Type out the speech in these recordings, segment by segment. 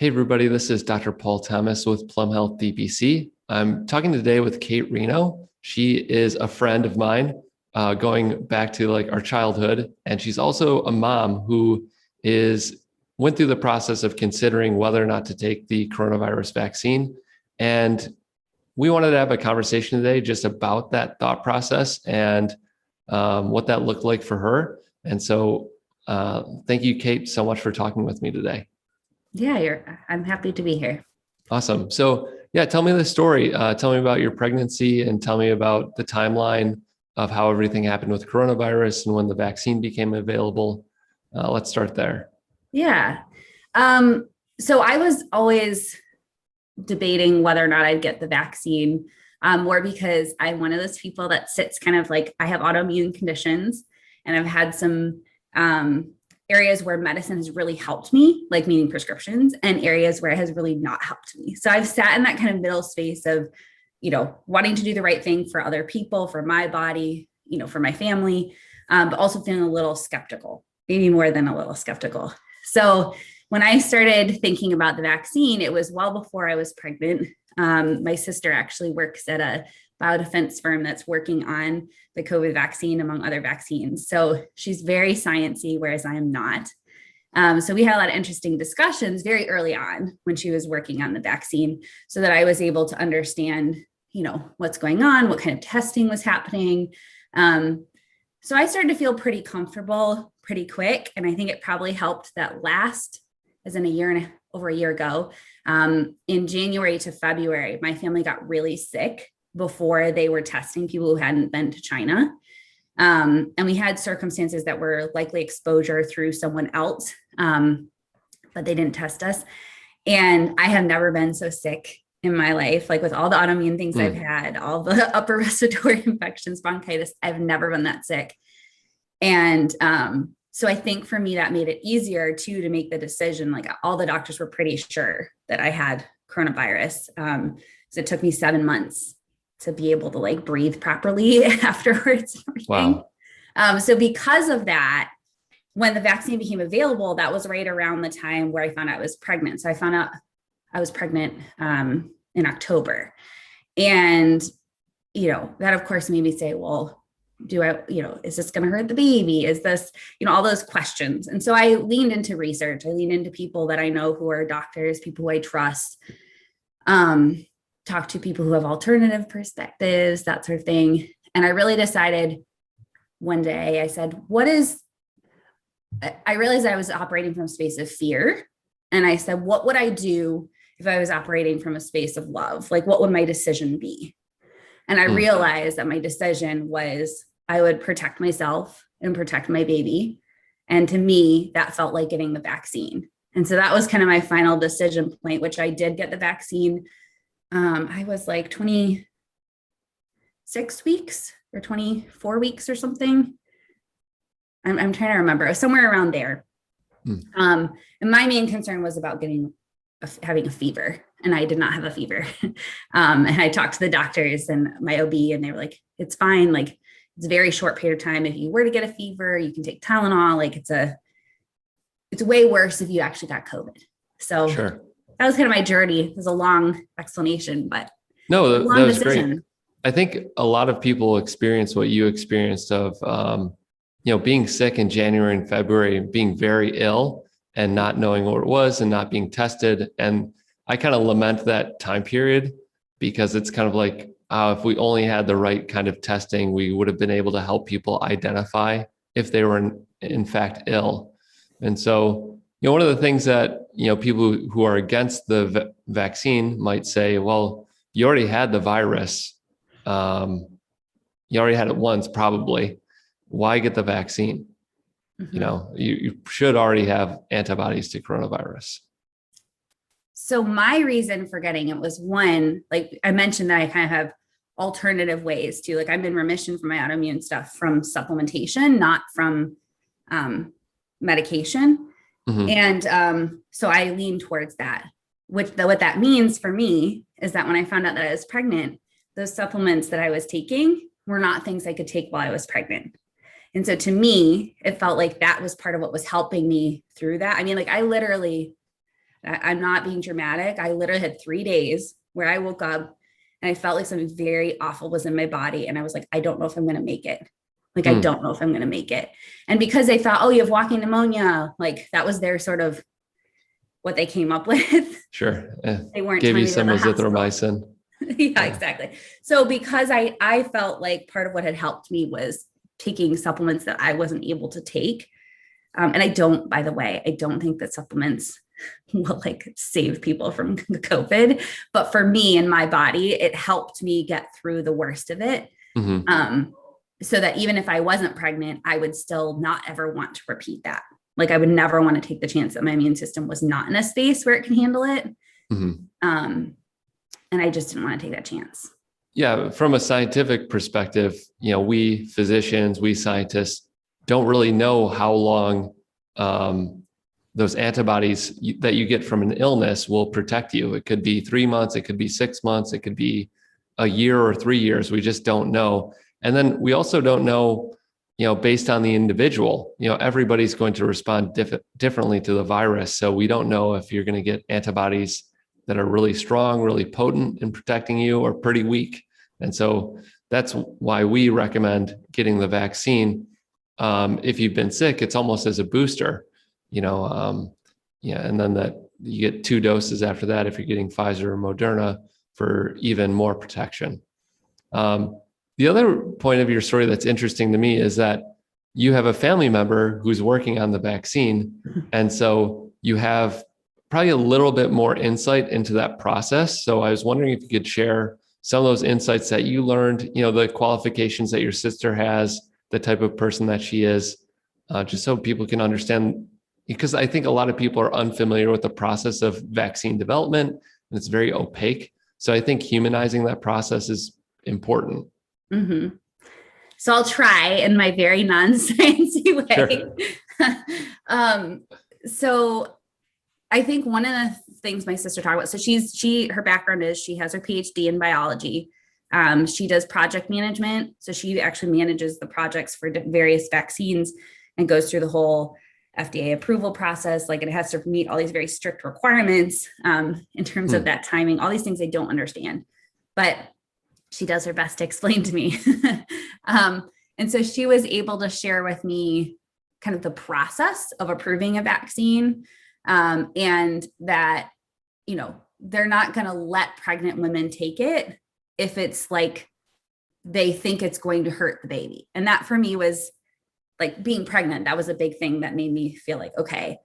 Hey, everybody, this is Dr. Paul Thomas with Plum Health DPC. I'm talking today with Kate Reno. She is a friend of mine going back to like our childhood. And she's also a mom who went through the process of considering whether or not to take the coronavirus vaccine. And we wanted to have a conversation today just about that thought process and what that looked like for her. And so thank you, Kate, so much for talking with me today. Yeah, I'm happy to be here. Awesome. So yeah, tell me the story. Tell me about your pregnancy and tell me about the timeline of how everything happened with coronavirus and when the vaccine became available. Let's start there. Yeah. So I was always debating whether or not I'd get the vaccine, more because I'm one of those people that sits kind of like I have autoimmune conditions and I've had some areas where medicine has really helped me, like meaning prescriptions, and areas where it has really not helped me. So I've sat in that kind of middle space of, wanting to do the right thing for other people, for my body, for my family, but also feeling a little skeptical, maybe more than a little skeptical. So when I started thinking about the vaccine, it was well before I was pregnant. My sister actually works at a biodefense firm that's working on the COVID vaccine, among other vaccines. So she's very sciencey, whereas I am not. So we had a lot of interesting discussions very early on when she was working on the vaccine, so that I was able to understand, what's going on, what kind of testing was happening. So I started to feel pretty comfortable pretty quick. And I think it probably helped that as in over a year ago, in January to February, my family got really sick before they were testing people who hadn't been to China. And we had circumstances that were likely exposure through someone else, but they didn't test us. And I have never been so sick in my life, like with all the autoimmune things I've had, all the upper respiratory infections, bronchitis, I've never been that sick. And so I think for me, that made it easier too, to make the decision. Like all the doctors were pretty sure that I had coronavirus. So it took me 7 months to be able to like breathe properly afterwards. And everything. Wow. So because of that, when the vaccine became available, that was right around the time where I found out I was pregnant. So I found out I was pregnant in October. And, that of course made me say, well, is this going to hurt the baby? Is this, all those questions. And so I leaned into research. I leaned into people that I know who are doctors, people who I trust, talk to people who have alternative perspectives, that sort of thing. And I really decided one day, I said, I realized I was operating from a space of fear. And I said, what would I do if I was operating from a space of love? Like, what would my decision be? And I realized that my decision was I would protect myself and protect my baby. And to me, that felt like getting the vaccine. And so that was kind of my final decision point, which I did get the vaccine. I was like 26 weeks or 24 weeks or something. I'm trying to remember. It was somewhere around there. And my main concern was about having a fever, and I did not have a fever. And I talked to the doctors and my OB, and they were like, it's fine. Like, it's a very short period of time. If you were to get a fever, you can take Tylenol. Like it's way worse if you actually got COVID. So Sure. That was kind of my journey. It was a long explanation, but No, a that long was decision. great. I think a lot of people experience what you experienced of, being sick in January and February, being very ill and not knowing what it was and not being tested. And I kind of lament that time period because it's kind of like, if we only had the right kind of testing, we would have been able to help people identify if they were in fact ill. And so, one of the things that, people who are against the vaccine might say, well, you already had the virus. You already had it once, probably. Why get the vaccine? Mm-hmm. You should already have antibodies to coronavirus. So my reason for getting it was, one, like I mentioned, that I kind of have alternative ways to, like, I'm in remission from my autoimmune stuff from supplementation, not from medication. Mm-hmm. And so I lean towards that, what that means for me is that when I found out that I was pregnant, those supplements that I was taking were not things I could take while I was pregnant. And so to me, it felt like that was part of what was helping me through that. I mean, like I I'm not being dramatic. I literally had 3 days where I woke up and I felt like something very awful was in my body. And I was like, I don't know if I'm going to make it. Like, I don't know if I'm going to make it. And because they thought, oh, you have walking pneumonia, like that was their sort of what they came up with. Sure. They weren't Gave telling you me to go some to the hospital. azithromycin. Yeah, exactly. So because I felt like part of what had helped me was taking supplements that I wasn't able to take. And I don't, by the way, I don't think that supplements will like save people from COVID. But for me and my body, it helped me get through the worst of it. So that even if I wasn't pregnant, I would still not ever want to repeat that. Like I would never want to take the chance that my immune system was not in a space where it can handle it. And I just didn't want to take that chance. Yeah. From a scientific perspective, we physicians, we scientists don't really know how long those antibodies that you get from an illness will protect you. It could be 3 months, it could be 6 months, it could be a year or 3 years. We just don't know. And then we also don't know, based on the individual, everybody's going to respond differently to the virus. So we don't know if you're going to get antibodies that are really strong, really potent in protecting you, or pretty weak. And so that's why we recommend getting the vaccine. If you've been sick, it's almost as a booster, and then that you get 2 doses after that if you're getting Pfizer or Moderna for even more protection. The other point of your story that's interesting to me is that you have a family member who's working on the vaccine. And so you have probably a little bit more insight into that process. So I was wondering if you could share some of those insights that you learned, the qualifications that your sister has, the type of person that she is, just so people can understand, because I think a lot of people are unfamiliar with the process of vaccine development and it's very opaque. So I think humanizing that process is important. So I'll try in my very non-sciencey way. Sure. So I think one of the things my sister talked about, so her background is she has her PhD in biology. She does project management. So she actually manages the projects for various vaccines and goes through the whole FDA approval process. Like it has to meet all these very strict requirements in terms of that timing, all these things I don't understand, but she does her best to explain to me. And so she was able to share with me kind of the process of approving a vaccine, and that, they're not going to let pregnant women take it if it's like they think it's going to hurt the baby. And that for me was like being pregnant. That was a big thing that made me feel like, okay,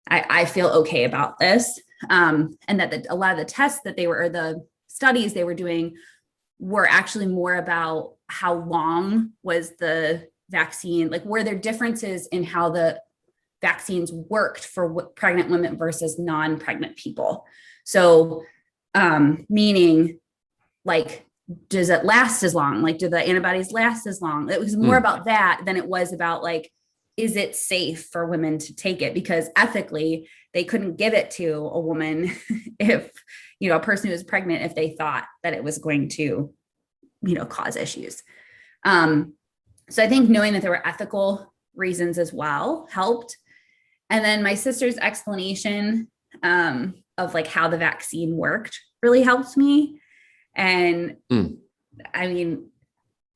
I feel okay about this. And that a lot of the tests that the studies they were doing were actually more about how long was the vaccine, like were there differences in how the vaccines worked for pregnant women versus non-pregnant people. So meaning like, does it last as long? Like, do the antibodies last as long? It was more about that than it was about like, is it safe for women to take it? Because ethically, they couldn't give it to a woman if, a person who was pregnant, if they thought that it was going to, cause issues. So I think knowing that there were ethical reasons as well helped. And then my sister's explanation of like how the vaccine worked really helped me. And I mean,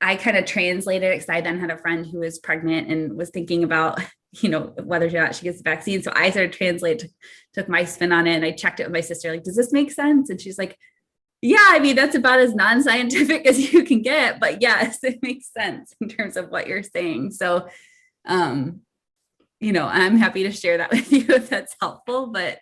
I kind of translated it because I then had a friend who was pregnant and was thinking about, whether or not she gets the vaccine. So I started translate, took my spin on it, and I checked it with my sister, like, does this make sense? And she's like, yeah, I mean, that's about as non-scientific as you can get, but yes, it makes sense in terms of what you're saying. So, I'm happy to share that with you if that's helpful. But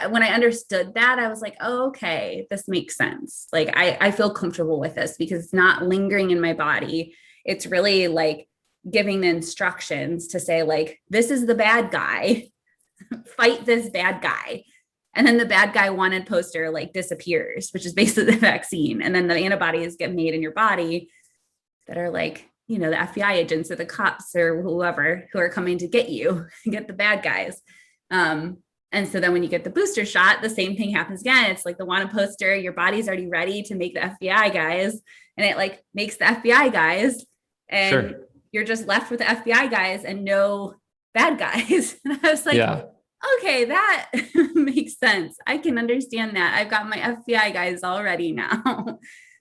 when I understood that, I was like, oh, okay, this makes sense. Like, I feel comfortable with this because it's not lingering in my body. It's really like giving the instructions to say, like, this is the bad guy, fight this bad guy. And then the bad guy wanted poster like disappears, which is basically the vaccine. And then the antibodies get made in your body that are like, the FBI agents or the cops or whoever who are coming to get you, get the bad guys. And so then when you get the booster shot, the same thing happens again. It's like the wanted poster, your body's already ready to make the FBI guys. And it like makes the FBI guys. And you're just left with the FBI guys and no bad guys. And I was like, Okay, that makes sense. I can understand that. I've got my FBI guys all ready now.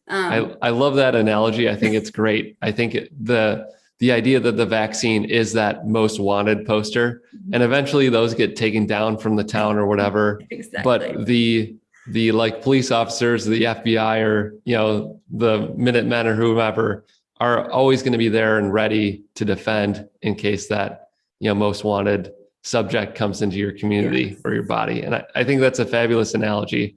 I love that analogy. I think it's great. I think the idea that the vaccine is that most wanted poster, and eventually those get taken down from the town or whatever. Exactly. But the like police officers, the FBI, or the Minutemen or whomever are always going to be there and ready to defend in case that most wanted subject comes into your community Yes. or your body. And I think that's a fabulous analogy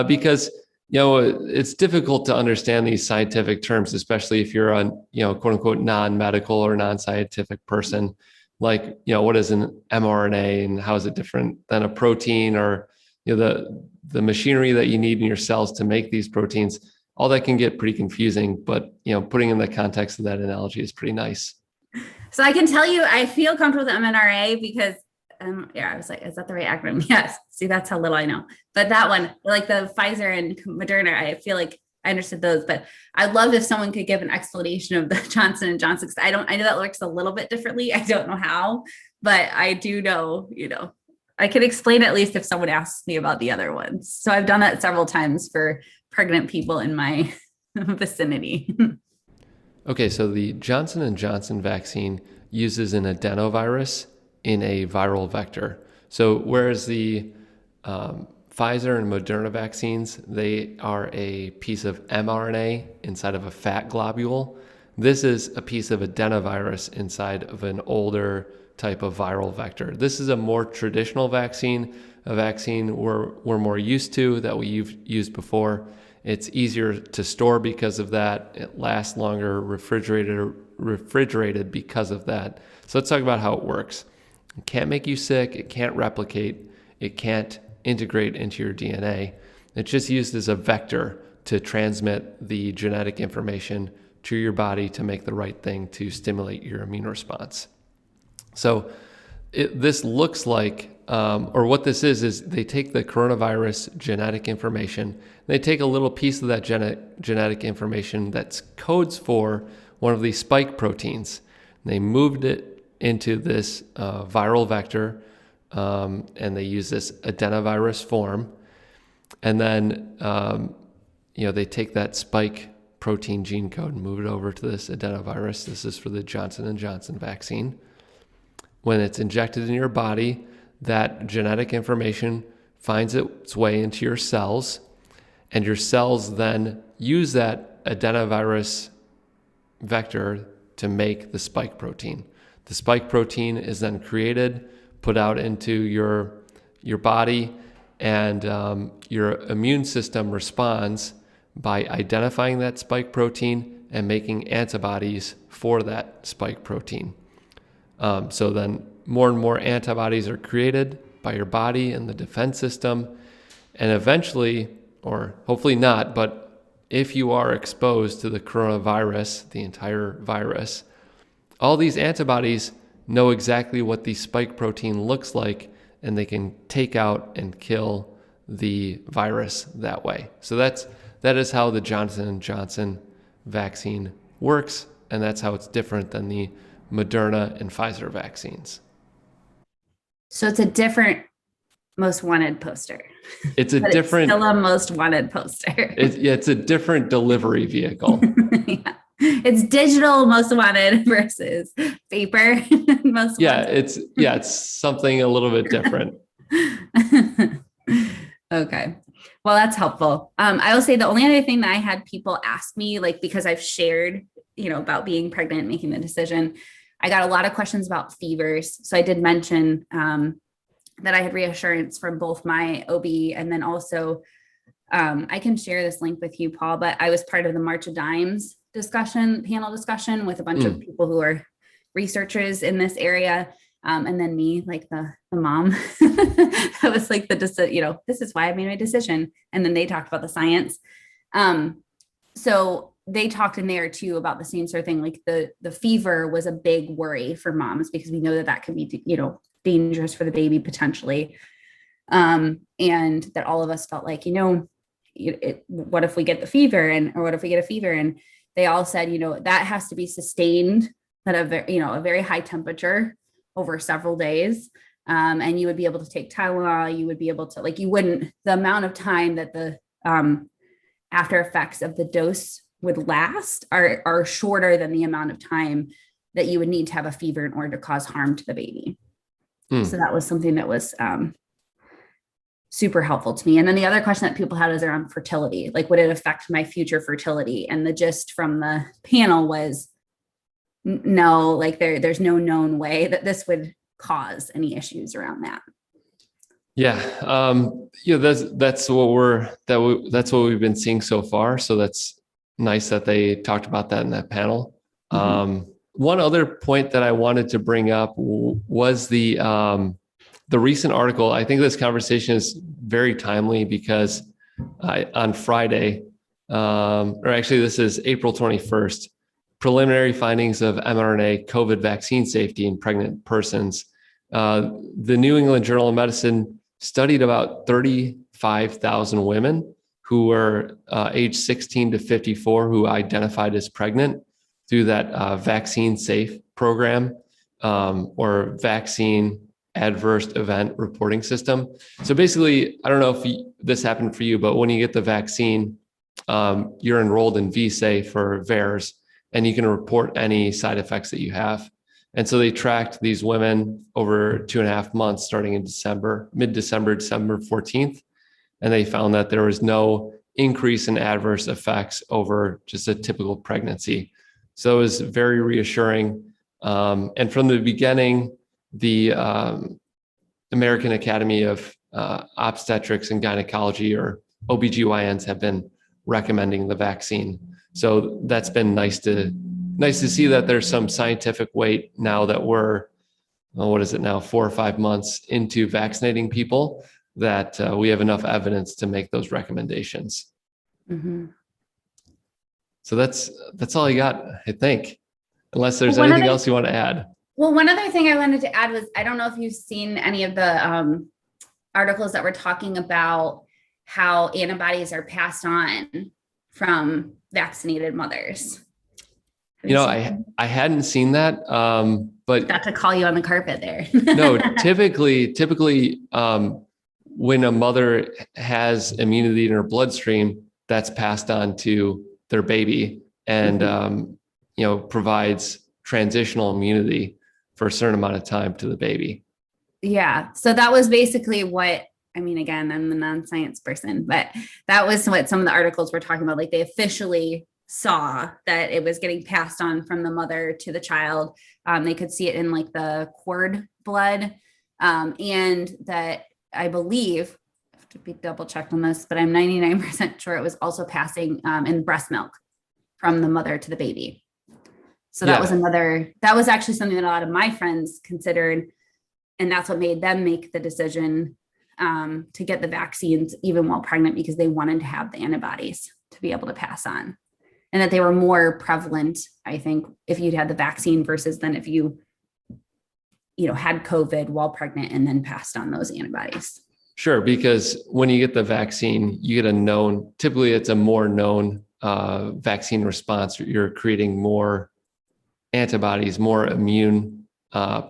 because it's difficult to understand these scientific terms, especially if you're a, quote unquote, non-medical or non-scientific person. Like, what is an mRNA and how is it different than a protein, or, the machinery that you need in your cells to make these proteins. All that can get pretty confusing, but, putting in the context of that analogy is pretty nice. So I can tell you, I feel comfortable with mRNA because yeah, I was like, is that the right acronym? Yes. See, that's how little I know. But that one, like the Pfizer and Moderna, I feel like I understood those. But I'd love if someone could give an explanation of the Johnson and Johnson. I know that works a little bit differently. I don't know how, but I do know, I can explain at least if someone asks me about the other ones. So I've done that several times for pregnant people in my vicinity. Okay, so the Johnson and Johnson vaccine uses an adenovirus in a viral vector. So whereas the Pfizer and Moderna vaccines, they are a piece of mRNA inside of a fat globule. This is a piece of adenovirus inside of an older type of viral vector. This is a more traditional vaccine, a vaccine we're more used to, that we've used before. It's easier to store because of that. It lasts longer, refrigerated because of that. So let's talk about how it works. It can't make you sick. It can't replicate. It can't integrate into your DNA. It's just used as a vector to transmit the genetic information to your body to make the right thing to stimulate your immune response. So this looks like, or what this is they take the coronavirus genetic information, they take a little piece of that genetic information that codes for one of these spike proteins. They moved it into this viral vector, and they use this adenovirus form. And then, they take that spike protein gene code and move it over to this adenovirus. This is for the Johnson and Johnson vaccine. When it's injected in your body, that genetic information finds its way into your cells, and your cells then use that adenovirus vector to make the spike protein. The spike protein is then created, put out into your body, and your immune system responds by identifying that spike protein and making antibodies for that spike protein. So then more and more antibodies are created by your body and the defense system. And eventually, or hopefully not, but if you are exposed to the coronavirus, the entire virus, all these antibodies know exactly what the spike protein looks like, and they can take out and kill the virus that way. So that is how the Johnson & Johnson vaccine works, and that's how it's different than the Moderna and Pfizer vaccines. So it's a different most wanted poster. It's a different, it's still a most wanted poster. It's a different delivery vehicle. Yeah. It's digital most wanted versus paper most wanted. It's something a little bit different. Okay. Well, that's helpful. I will say the only other thing that I had people ask me, like, because I've shared, about being pregnant, making the decision, I got a lot of questions about fevers. So I did mention that I had reassurance from both my OB, and then also I can share this link with you, Paul, but I was part of the March of Dimes panel discussion with a bunch of people who are researchers in this area. And then me, like the mom, that was like this is why I made my decision. And then they talked about the science. So they talked in there too about the same sort of thing. Like the fever was a big worry for moms because we know that can be, dangerous for the baby potentially. And that all of us felt like, what if we get the fever or what if we get a fever? And they all said, that has to be sustained at a very high temperature over several days. And you would be able to take Tylenol. You would be able to, like, you wouldn't, the amount of time that the after effects of the dose would last are shorter than the amount of time that you would need to have a fever in order to cause harm to the baby. So that was something that was super helpful to me. And then the other question that people had is around fertility. Like, would it affect my future fertility? And the gist from the panel was no, like there's no known way that this would cause any issues around that. Yeah. That's what we've been seeing so far. So that's nice that they talked about that in that panel. One other point that I wanted to bring up was the recent article. I think this conversation is very timely because on Friday, or actually this is April 21st, preliminary findings of mRNA COVID vaccine safety in pregnant persons. The New England Journal of Medicine studied about 35,000 women who were age 16 to 54 who identified as pregnant through that vaccine safe program or vaccine adverse event reporting system. So basically, I don't know if this happened for you, but when you get the vaccine, you're enrolled in VSafe for VAERS, and you can report any side effects that you have. And so they tracked these women over 2.5 months, starting in mid-December, December 14th. And they found that there was no increase in adverse effects over just a typical pregnancy. So it was very reassuring. And from the beginning, the American Academy of Obstetrics and Gynecology, or OBGYNs, have been recommending the vaccine. So that's been nice to see that there's some scientific weight now that we're, what is it now, 4 or 5 months into vaccinating people, that we have enough evidence to make those recommendations. So that's all I got, I think, unless there's anything else you want to add. Well, one other thing I wanted to add was, I don't know if you've seen any of the articles that were talking about how antibodies are passed on from vaccinated mothers. I hadn't seen that, but not to call you on the carpet there. No, typically, when a mother has immunity in her bloodstream, that's passed on to their baby, and provides transitional immunity for a certain amount of time to the baby. Yeah. So that was basically what, I mean, again, I'm a non-science person, but that was what some of the articles were talking about. Like, they officially saw that it was getting passed on from the mother to the child. They could see it in like the cord blood. And that, I believe, I have to be double checked on this, but I'm 99% sure it was also passing in breast milk from the mother to the baby. So that was actually something that a lot of my friends considered. And that's what made them make the decision to get the vaccines even while pregnant, because they wanted to have the antibodies to be able to pass on. And that they were more prevalent, I think, if you'd had the vaccine versus than if you had COVID while pregnant and then passed on those antibodies. Sure, because when you get the vaccine, you get typically it's a more known vaccine response. You're creating more antibodies, more immune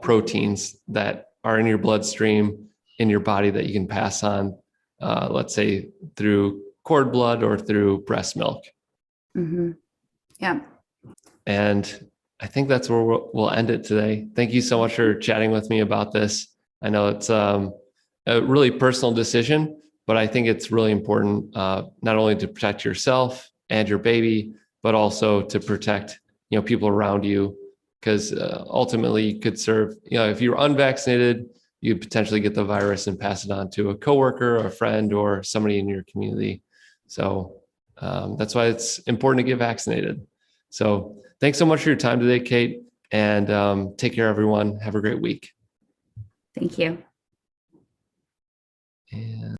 proteins that are in your bloodstream, in your body, that you can pass on, let's say through cord blood or through breast milk. Yeah. And I think that's where we'll end it today. Thank you so much for chatting with me about this. I know it's a really personal decision, but I think it's really important, not only to protect yourself and your baby, but also to protect, people around you, because ultimately you could serve, if you're unvaccinated, you potentially get the virus and pass it on to a coworker, a friend, or somebody in your community. So that's why it's important to get vaccinated. So thanks so much for your time today, Kate, and take care, everyone. Have a great week. Thank you. And